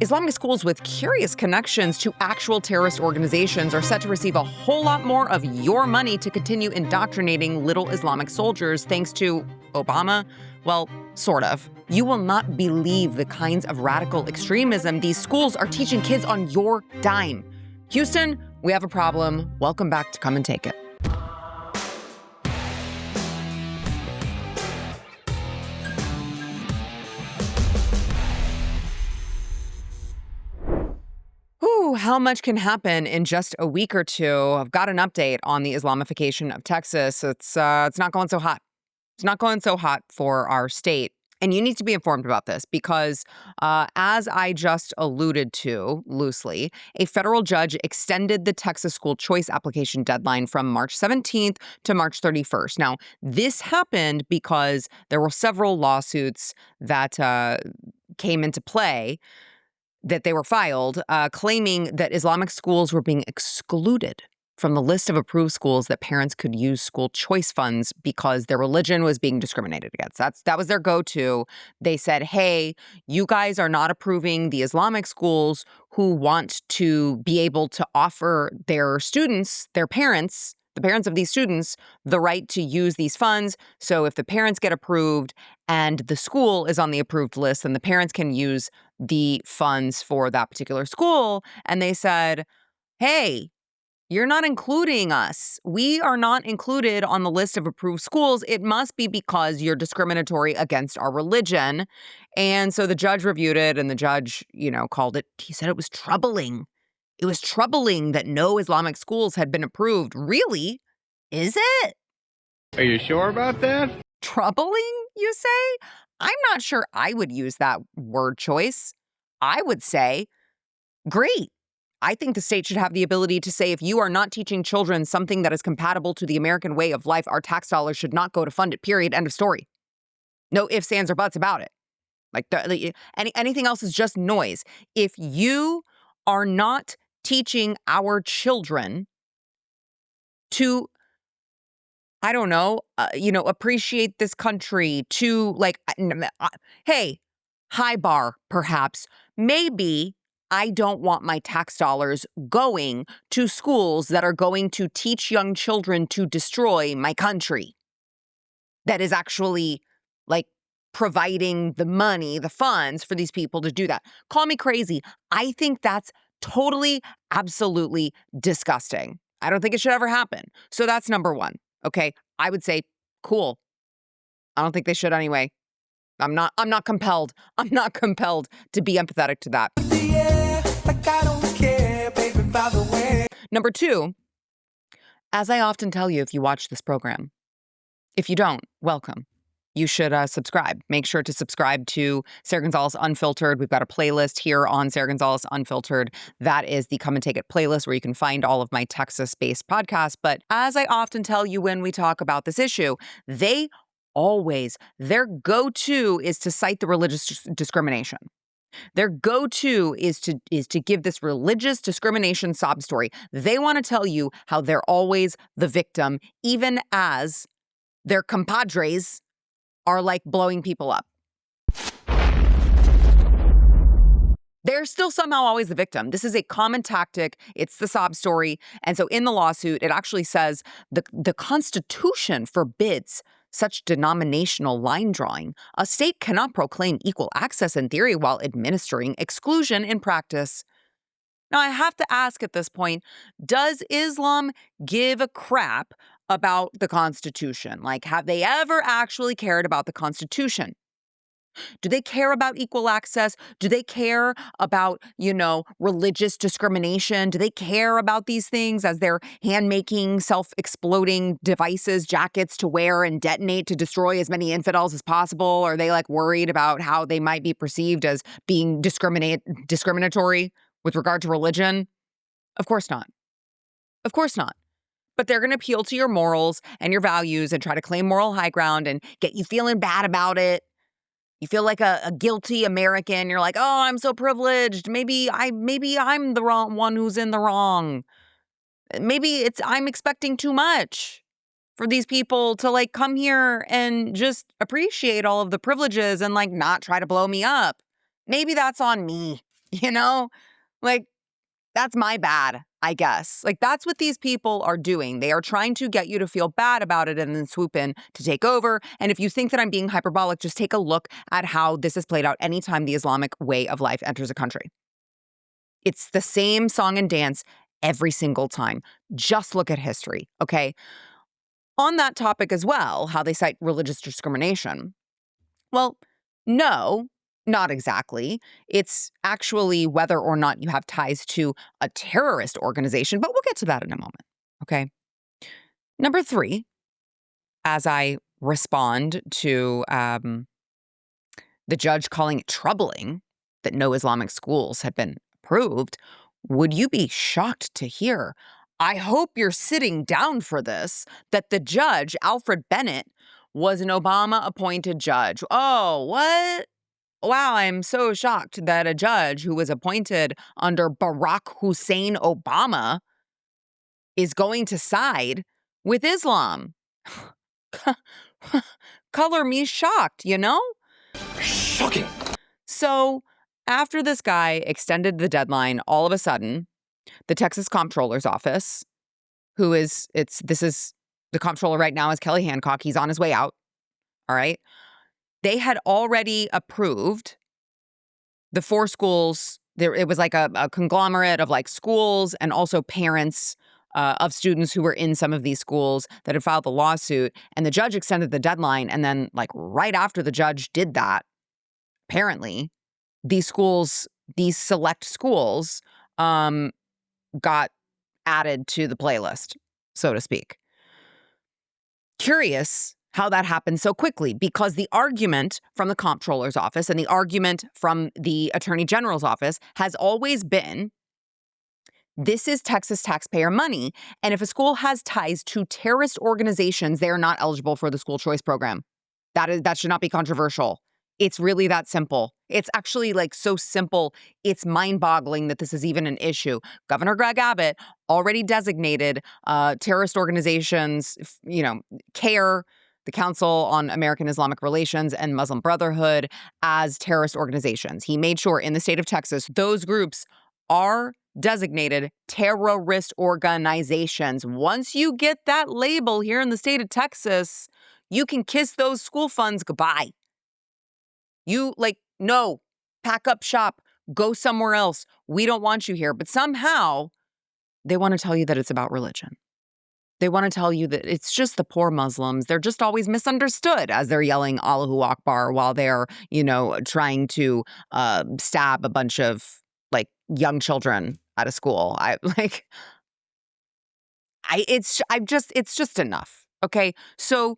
Islamic schools with curious connections to actual terrorist organizations are set to receive a whole lot more of your money to continue indoctrinating little Islamic soldiers thanks to Obama. Well, sort of. You will not believe the kinds of radical extremism these schools are teaching kids on your dime. Houston, we have a problem. Welcome back to Come and Take It. How much can happen in just a week or two? I've got an update on the Islamification of Texas. It's not going so hot. It's not going so hot for our state. And you need to be informed about this because, as I just alluded to loosely, a federal judge extended the Texas school choice application deadline from March 17th to March 31st. Now, this happened because there were several lawsuits that came into play that they were filed, claiming that Islamic schools were being excluded from the list of approved schools that parents could use school choice funds because their religion was being discriminated against. That was their go-to. They said, hey, you guys are not approving the Islamic schools who want to be able to offer their students, their parents, the parents of these students, the right to use these funds. So if the parents get approved and the school is on the approved list, then the parents can use the funds for that particular school. And they said, hey, you're not including us. We are not included on the list of approved schools. It must be because you're discriminatory against our religion. And so the judge reviewed it and the judge, called it, he said it was troubling. It was troubling that no Islamic schools had been approved. Really? Is it? Are you sure about that? Troubling, you say? I'm not sure I would use that word choice. I would say, great. I think the state should have the ability to say if you are not teaching children something that is compatible to the American way of life, our tax dollars should not go to fund it, period, end of story. No ifs, ands, or buts about it. Anything else is just noise. If you are not teaching our children to, appreciate this country, to hey, high bar, perhaps. Maybe I don't want my tax dollars going to schools that are going to teach young children to destroy my country. That is actually providing the money, the funds for these people to do that. Call me crazy. I think that's totally, absolutely disgusting. I don't think it should ever happen. So that's number one. Okay. I would say, cool. I don't think they should anyway. I'm not compelled. I'm not compelled to be empathetic to that. I don't care, baby, by the way. Number two, as I often tell you if you watch this program, if you don't, welcome. You should subscribe. Make sure to subscribe to Sara Gonzales Unfiltered. We've got a playlist here on Sara Gonzales Unfiltered. That is the Come and Take It playlist where you can find all of my Texas-based podcasts. But as I often tell you when we talk about this issue, their go-to is to cite the religious discrimination. Their go-to is to give this religious discrimination sob story. They want to tell you how they're always the victim, even as their compadres are blowing people up. They're still somehow always the victim. This is a common tactic. It's the sob story. And so in the lawsuit, it actually says the Constitution forbids such denominational line drawing. A state cannot proclaim equal access in theory while administering exclusion in practice. Now, I have to ask at this point, does Islam give a crap about the Constitution? Have they ever actually cared about the Constitution? Do they care about equal access? Do they care about, religious discrimination? Do they care about these things as they're hand-making, self-exploding devices, jackets to wear and detonate to destroy as many infidels as possible? Are they worried about how they might be perceived as being discriminatory with regard to religion? Of course not. Of course not. But they're going to appeal to your morals and your values and try to claim moral high ground and get you feeling bad about it. You feel like a guilty American. You're like, oh, I'm so privileged. Maybe I'm the wrong one who's in the wrong. Maybe I'm expecting too much for these people to come here and just appreciate all of the privileges and not try to blow me up. Maybe that's on me. You know, like, that's my bad, I guess. Like, that's what these people are doing. They are trying to get you to feel bad about it and then swoop in to take over. And if you think that I'm being hyperbolic, just take a look at how this has played out anytime the Islamic way of life enters a country. It's the same song and dance every single time. Just look at history, okay? On that topic as well, how they cite religious discrimination. Well, no, not exactly. It's actually whether or not you have ties to a terrorist organization, but we'll get to that in a moment, okay? Number 3, as I respond to the judge calling it troubling that no Islamic schools had been approved, would you be shocked to hear? I hope you're sitting down for this, that the judge, Alfred Bennett, was an Obama appointed judge. Oh, what? Wow, I'm so shocked that a judge who was appointed under Barack Hussein Obama is going to side with Islam. Color me shocked, you know? Shocking. So, after this guy extended the deadline, all of a sudden, the Texas Comptroller's office, this is the comptroller right now is Kelly Hancock. He's on his way out. All right. They had already approved the 4 schools. It was like a conglomerate of like schools and also parents of students who were in some of these schools that had filed the lawsuit. And the judge extended the deadline. And then, like, right after the judge did that, apparently, these select schools, got added to the playlist, so to speak. Curious how that happened so quickly, because the argument from the comptroller's office and the argument from the attorney general's office has always been, this is Texas taxpayer money, and if a school has ties to terrorist organizations, they are not eligible for the school choice program. That should not be controversial. It's really that simple. It's actually like so simple, it's mind-boggling that this is even an issue. Governor Greg Abbott already designated terrorist organizations, CARE, the Council on American Islamic Relations, and Muslim Brotherhood as terrorist organizations. He made sure in the state of Texas, those groups are designated terrorist organizations. Once you get that label here in the state of Texas, you can kiss those school funds goodbye. No, pack up shop, go somewhere else. We don't want you here. But somehow they want to tell you that it's about religion. They want to tell you that it's just the poor Muslims. They're just always misunderstood as they're yelling Allahu Akbar while they're, trying to stab a bunch of young children at a school. It's just enough. Okay. So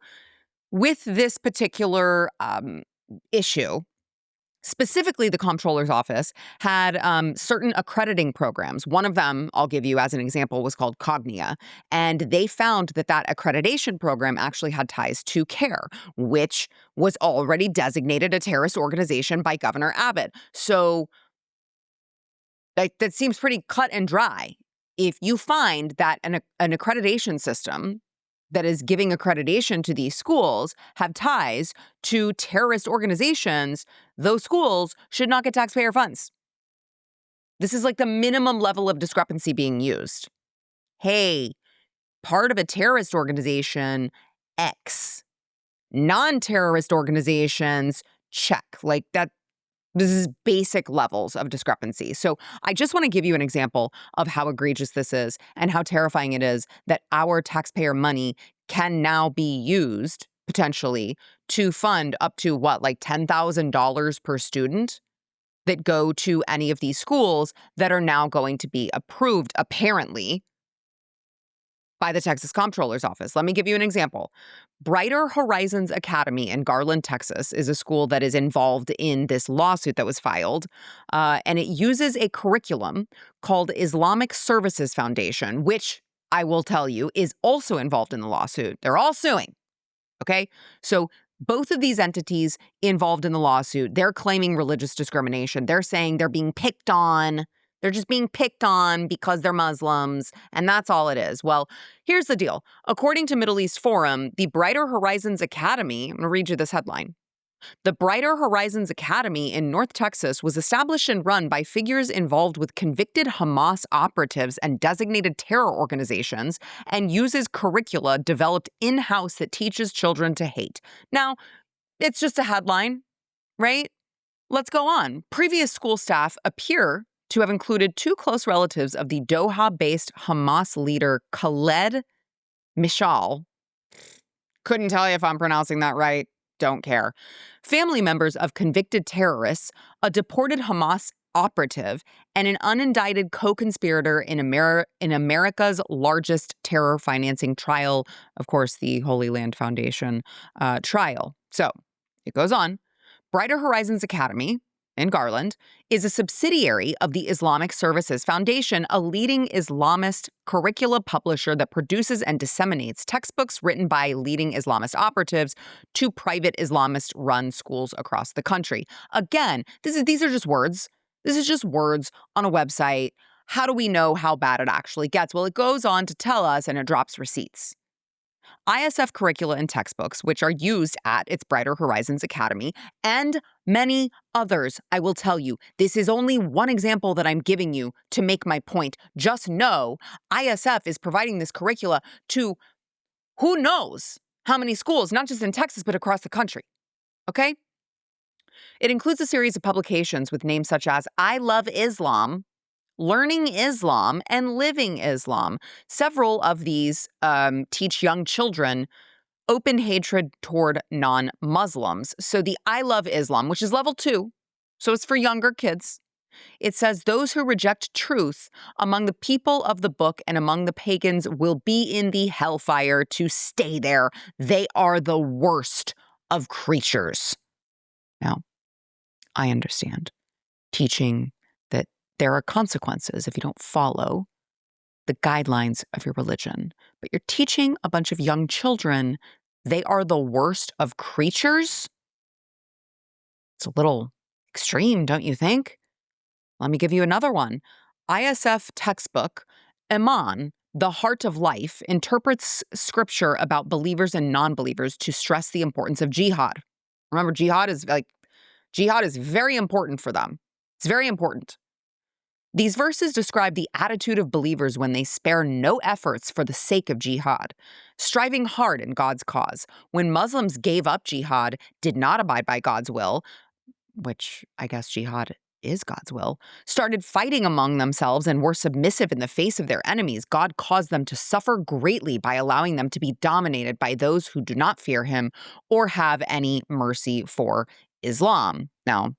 with this particular issue, specifically, the comptroller's office had certain accrediting programs. One of them, I'll give you as an example, was called Cognia. And they found that accreditation program actually had ties to CARE, which was already designated a terrorist organization by Governor Abbott. So that seems pretty cut and dry. If you find that an accreditation system that is giving accreditation to these schools have ties to terrorist organizations, those schools should not get taxpayer funds. This is like the minimum level of discrepancy being used. Hey, part of a terrorist organization, X. Non-terrorist organizations, check. Like that. This is basic levels of discrepancy. So I just want to give you an example of how egregious this is and how terrifying it is that our taxpayer money can now be used potentially to fund up to $10,000 per student that go to any of these schools that are now going to be approved, apparently, by the Texas Comptroller's office. Let me give you an example. Brighter Horizons Academy in Garland, Texas, is a school that is involved in this lawsuit that was filed, and it uses a curriculum called Islamic Services Foundation, which I will tell you is also involved in the lawsuit. They're all suing, okay? So both of these entities involved in the lawsuit, they're claiming religious discrimination. They're saying they're being picked on. They're just being picked on because they're Muslims, and that's all it is. Well, here's the deal. According to Middle East Forum, the Brighter Horizons Academy, I'm going to read you this headline. The Brighter Horizons Academy in North Texas was established and run by figures involved with convicted Hamas operatives and designated terror organizations, and uses curricula developed in-house that teaches children to hate. Now, it's just a headline, right? Let's go on. Previous school staff appear to have included two close relatives of the Doha-based Hamas leader Khaled Mishal. Couldn't tell you if I'm pronouncing that right. Don't care. Family members of convicted terrorists, a deported Hamas operative, and an unindicted co-conspirator in America's largest terror financing trial, of course, the Holy Land Foundation trial. So it goes on. Brighter Horizons Academy in Garland is a subsidiary of the Islamic Services Foundation, a leading Islamist curricula publisher that produces and disseminates textbooks written by leading Islamist operatives to private Islamist-run schools across the country. Again, these are just words. This is just words on a website. How do we know how bad it actually gets? Well, it goes on to tell us, and it drops receipts. ISF curricula and textbooks, which are used at its Brighter Horizons Academy, and many others. I will tell you, this is only one example that I'm giving you to make my point. Just know ISF is providing this curricula to who knows how many schools, not just in Texas, but across the country. Okay? It includes a series of publications with names such as I Love Islam, Learning Islam, and Living Islam. Several of these teach young children open hatred toward non-Muslims. So the I Love Islam, which is level 2, so it's for younger kids. It says those who reject truth among the people of the book and among the pagans will be in the hellfire to stay there. They are the worst of creatures. Now, I understand teaching that there are consequences if you don't follow the guidelines of your religion. But you're teaching a bunch of young children they are the worst of creatures? It's a little extreme, don't you think? Let me give you another one. ISF textbook, Iman, The Heart of Life, interprets scripture about believers and non-believers to stress the importance of jihad. Remember, jihad is very important for them. It's very important. These verses describe the attitude of believers when they spare no efforts for the sake of jihad, striving hard in God's cause. When Muslims gave up jihad, did not abide by God's will, which I guess jihad is God's will, started fighting among themselves and were submissive in the face of their enemies, God caused them to suffer greatly by allowing them to be dominated by those who do not fear him or have any mercy for Islam. Now,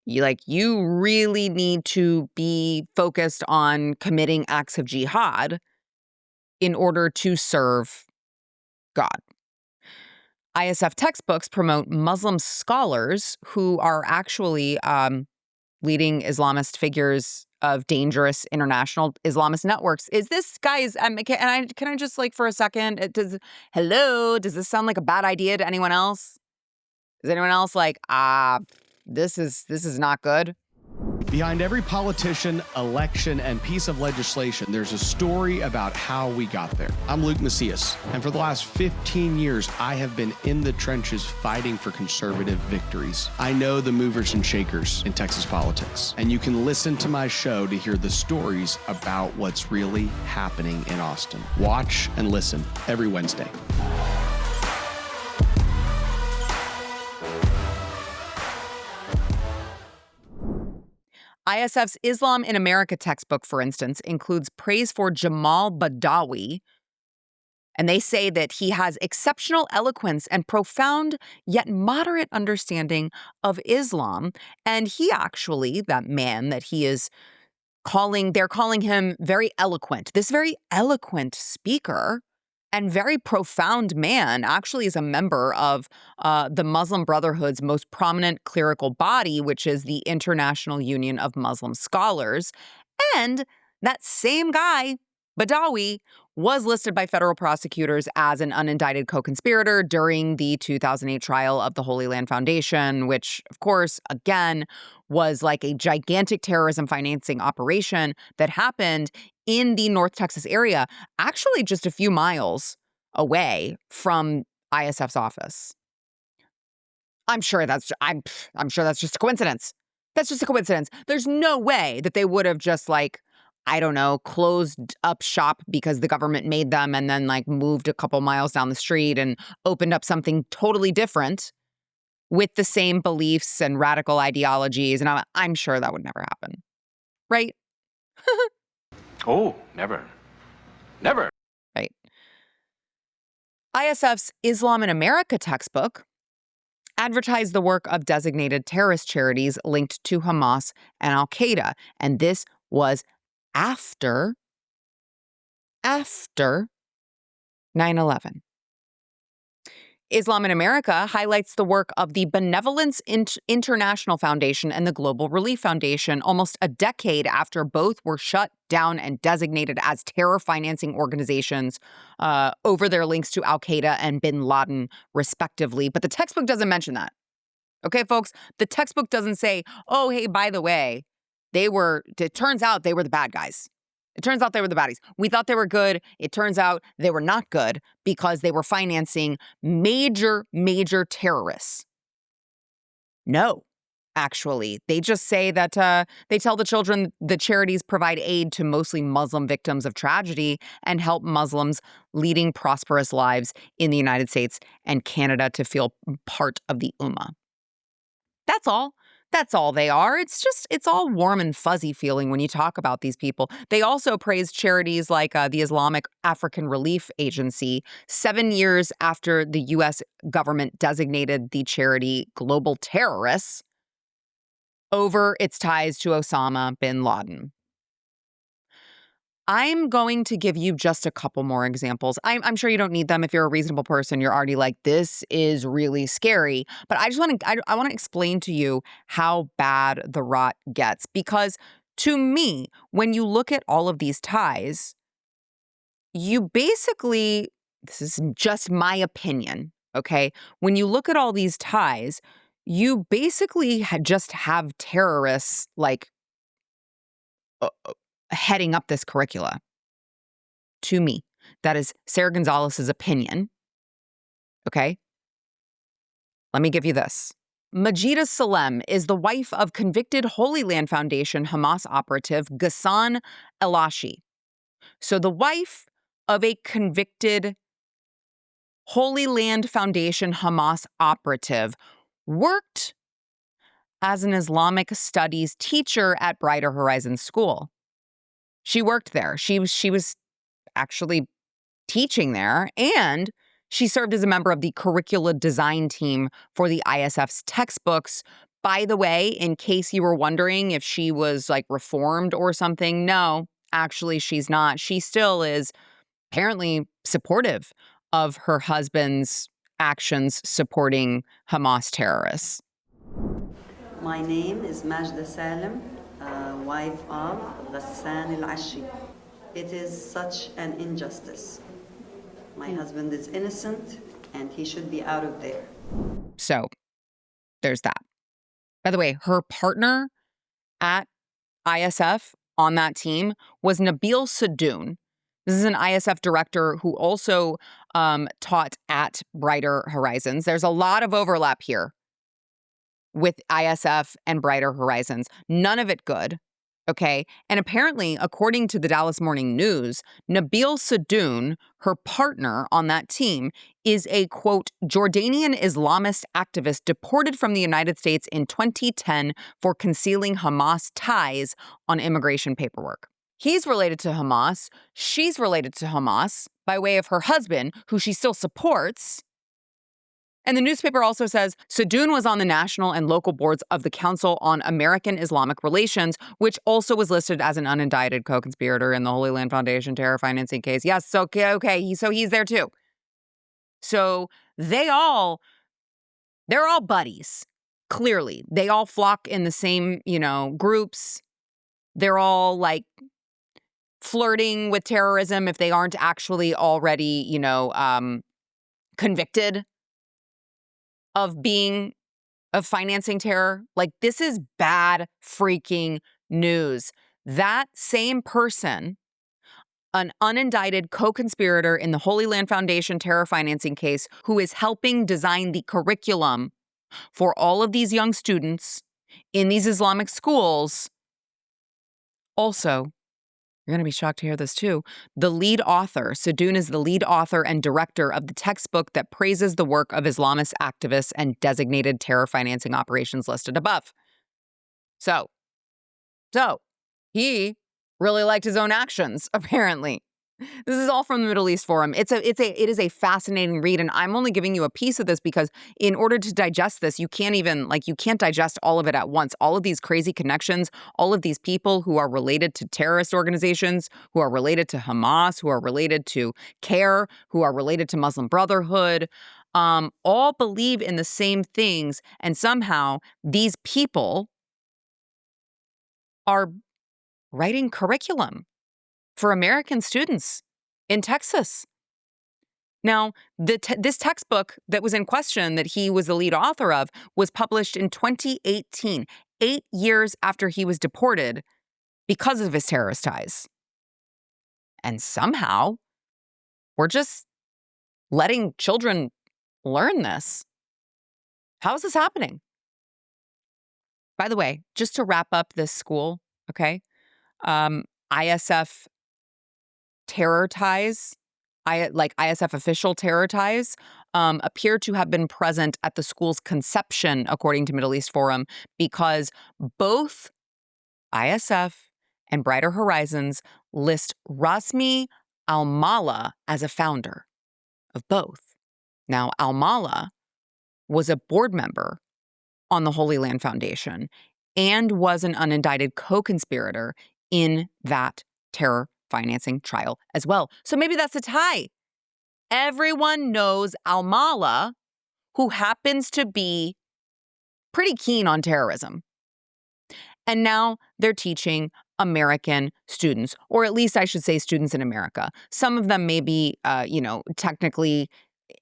you really need to be focused on committing acts of jihad in order to serve God. ISF textbooks promote Muslim scholars who are actually leading Islamist figures of dangerous international Islamist networks. Is this, guys, can I just for a second, does this sound like a bad idea to anyone else? Is anyone else this is not good? Behind every politician, election, and piece of legislation, there's a story about how we got there. I'm Luke Macias, and for the last 15 years, I have been in the trenches fighting for conservative victories. I know the movers and shakers in Texas politics, and you can listen to my show to hear the stories about what's really happening in Austin. Watch and listen every Wednesday. ISF's Islam in America textbook, for instance, includes praise for Jamal Badawi, and they say that he has exceptional eloquence and profound yet moderate understanding of Islam. And he actually, that man that he is they're calling him very eloquent. This very eloquent speaker and very profound man actually is a member of the Muslim Brotherhood's most prominent clerical body, which is the International Union of Muslim Scholars. And that same guy, Badawi, was listed by federal prosecutors as an unindicted co-conspirator during the 2008 trial of the Holy Land Foundation, which, of course, again, was like a gigantic terrorism financing operation that happened in the North Texas area, actually just a few miles away from ISF's office. I'm sure that's just a coincidence. That's just a coincidence. There's no way that they would have just like, I don't know, closed up shop because the government made them and then like moved a couple miles down the street and opened up something totally different with the same beliefs and radical ideologies. And I'm sure that would never happen. Right? Oh, never. Never. Right. ISF's Islam in America textbook advertised the work of designated terrorist charities linked to Hamas and Al-Qaeda. And this was after 9/11. Islam in America highlights the work of the Benevolence International Foundation and the Global Relief Foundation almost a decade after both were shut down and designated as terror financing organizations over their links to Al-Qaeda and bin Laden, respectively. But the textbook doesn't mention that. Okay, folks? The textbook doesn't say, oh, hey, by the way, it turns out they were the bad guys. It turns out they were the baddies. We thought they were good. It turns out they were not good because they were financing major, major terrorists. No, actually. They just say that they tell the children the charities provide aid to mostly Muslim victims of tragedy and help Muslims leading prosperous lives in the United States and Canada to feel part of the Ummah. That's all. That's all they are. It's all warm and fuzzy feeling when you talk about these people. They also praise charities like the Islamic African Relief Agency 7 years after the U.S. government designated the charity global terrorists over its ties to Osama bin Laden. I'm going to give you just a couple more examples. I'm sure you don't need them. If you're a reasonable person, you're already like, this is really scary. But I want to explain to you how bad the rot gets. Because to me, when you look at all of these ties, you basically, this is just my opinion, okay? When you look at all these ties, you basically just have terrorists like heading up this curricula. To me, that is Sara Gonzales' opinion. Okay? Let me give you this. Majida Salem is the wife of convicted Holy Land Foundation Hamas operative Ghassan Elashi. So the wife of a convicted Holy Land Foundation Hamas operative worked as an Islamic studies teacher at Brighter Horizons School. She worked there. She was actually teaching there, and she served as a member of the curricula design team for the ISF's textbooks. By the way, in case you were wondering if she was like reformed or something, no, actually she's not. She still is apparently supportive of her husband's actions supporting Hamas terrorists. My name is Majda Salem, wife of Ghassan Elashi. It is such an injustice. My husband is innocent and he should be out of there. So there's that. By the way, her partner at ISF on that team was Nabil Sadoun. This is an ISF director who also taught at Brighter Horizons. There's a lot of overlap here with ISF and Brighter Horizons. None of it good. Okay. And apparently, according to the Dallas Morning News, Nabil Sadoun, her partner on that team, is a, quote, Jordanian Islamist activist deported from the United States in 2010 for concealing Hamas ties on immigration paperwork. He's related to Hamas. She's related to Hamas by way of her husband, who she still supports. And the newspaper also says Sadoun was on the national and local boards of the Council on American Islamic Relations, which also was listed as an unindicted co-conspirator in the Holy Land Foundation terror financing case. Yes, so he's there too. So they're all buddies. Clearly, they all flock in the same, groups. They're all like flirting with terrorism if they aren't actually already, convicted of financing terror. Like, this is bad freaking news. That same person, an unindicted co-conspirator in the Holy Land Foundation terror financing case, who is helping design the curriculum for all of these young students in these Islamic schools. Also, you're going to be shocked to hear this too. The lead author, Sadoun, is the lead author and director of the textbook that praises the work of Islamist activists and designated terror financing operations listed above. So he really liked his own actions, apparently. This is all from the Middle East Forum. It is a fascinating read, and I'm only giving you a piece of this because in order to digest this, you can't digest all of it at once. All of these crazy connections, all of these people who are related to terrorist organizations, who are related to Hamas, who are related to CARE, who are related to Muslim Brotherhood, all believe in the same things, and somehow these people are writing curriculum for American students in Texas. Now, this textbook that was in question that he was the lead author of was published in 2018, 8 years after he was deported because of his terrorist ties. And somehow, we're just letting children learn this. How is this happening? By the way, just to wrap up this school, okay, ISF terror ties, ISF official terror ties, appear to have been present at the school's conception, according to Middle East Forum, because both ISF and Brighter Horizons list Rasmi Al-Mala as a founder of both. Now, Al-Mala was a board member on the Holy Land Foundation and was an unindicted co-conspirator in that terror financing trial as well. So maybe that's a tie. Everyone knows Al-Mala, who happens to be pretty keen on terrorism. And now they're teaching American students, or at least I should say students in America. Some of them may be, technically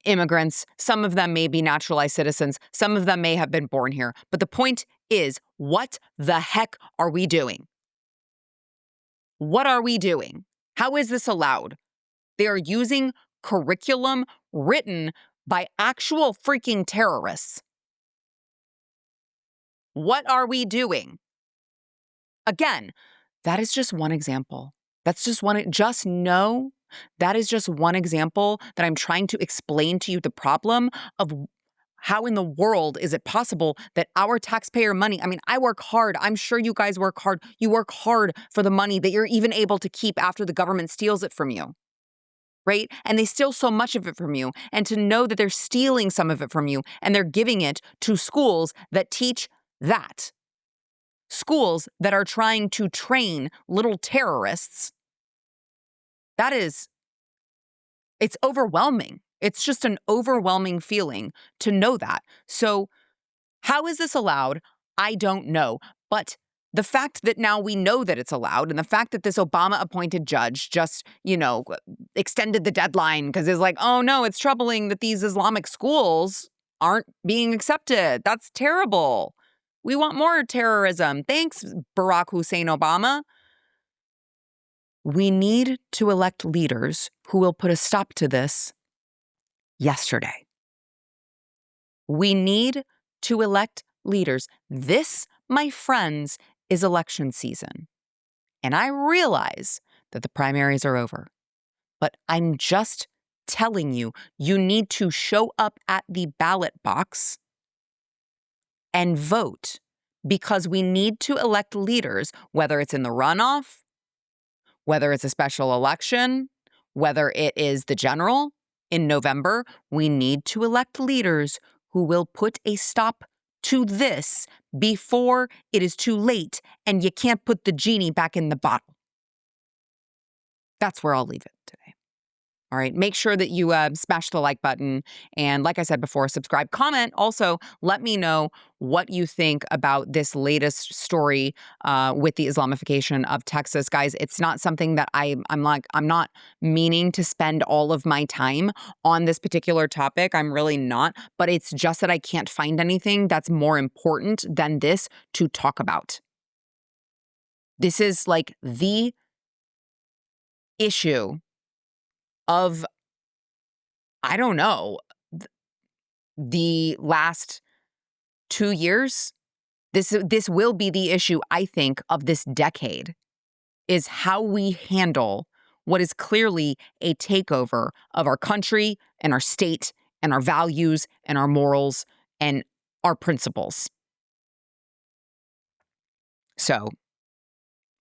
immigrants. Some of them may be naturalized citizens. Some of them may have been born here. But the point is, what the heck are we doing? What are we doing? How is this allowed? They are using curriculum written by actual freaking terrorists. What are we doing? Again, that is just one example. Just know that is just one example that I'm trying to explain to you the problem of how in the world is it possible that our taxpayer money, I work hard. I'm sure you guys work hard. You work hard for the money that you're even able to keep after the government steals it from you, right? And they steal so much of it from you. And to know that they're stealing some of it from you and they're giving it to schools that teach that. Schools that are trying to train little terrorists. It's overwhelming. It's just an overwhelming feeling to know that. So how is this allowed? I don't know. But the fact that now we know that it's allowed and the fact that this Obama-appointed judge just, extended the deadline because it's like, oh no, it's troubling that these Islamic schools aren't being accepted. That's terrible. We want more terrorism. Thanks, Barack Hussein Obama. We need to elect leaders who will put a stop to this yesterday. We need to elect leaders. This, my friends, is election season. And I realize that the primaries are over. But I'm just telling you, you need to show up at the ballot box and vote because we need to elect leaders, whether it's in the runoff, whether it's a special election, whether it is the general in November. We need to elect leaders who will put a stop to this before it is too late and you can't put the genie back in the bottle. That's where I'll leave it today. All right, make sure that you smash the like button. And like I said before, subscribe, comment. Also, let me know what you think about this latest story with the Islamification of Texas. Guys, it's not something that I'm not meaning to spend all of my time on this particular topic. I'm really not. But it's just that I can't find anything that's more important than this to talk about. This is like the issue of, I don't know, the last 2 years, this will be the issue, I think, of this decade, is how we handle what is clearly a takeover of our country and our state and our values and our morals and our principles. So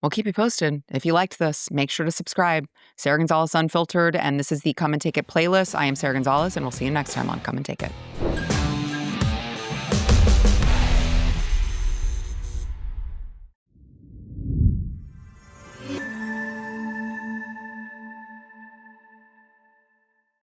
we'll keep you posted. If you liked this, make sure to subscribe. Sara Gonzales Unfiltered, and this is the Come and Take It playlist. I am Sara Gonzales, and we'll see you next time on Come and Take It.